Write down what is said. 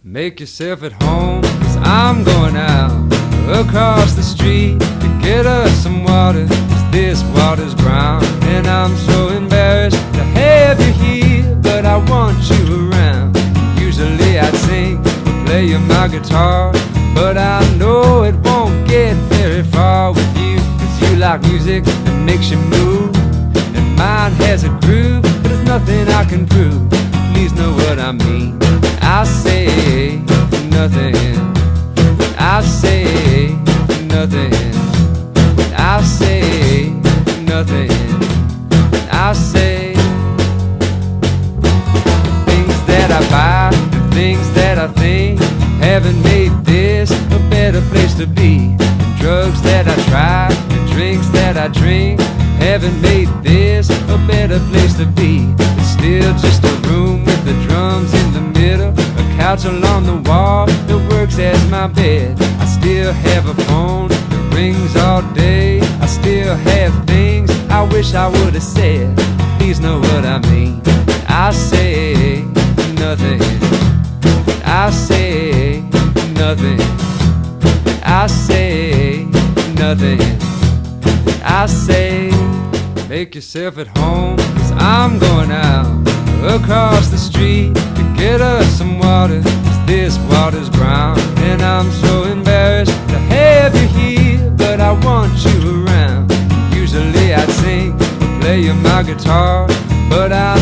Make yourself at home, 'cause I'm going out across the street to get us some water, 'cause this water's brown and I'm so embarrassed to have you here, but I want you around. Usually I'd sing or play you my guitar, but I know it won't get very far with you, 'cause you like music that makes you move, and mine has a groove, but there's nothing I can prove. Please know what I mean. I say nothing, I say nothing, I say nothing, I say things that I buy, the things that I think haven't made this a better place to be. The drugs that I try, the drinks that I drink haven't made this a better place to be. It's still just a room with the drums in the middle, a couch along the wall that works as my bed. I still have a phone that rings all day. I still have things I wish I would have said. Please know what I mean. I say nothing, I say nothing, I say nothing, I say make yourself at home, 'cause I'm going out across the street to get us some water, 'cause this water's brown and I'm so embarrassed to have you here, but I want you around. Usually I'd sing or play you my guitar, but I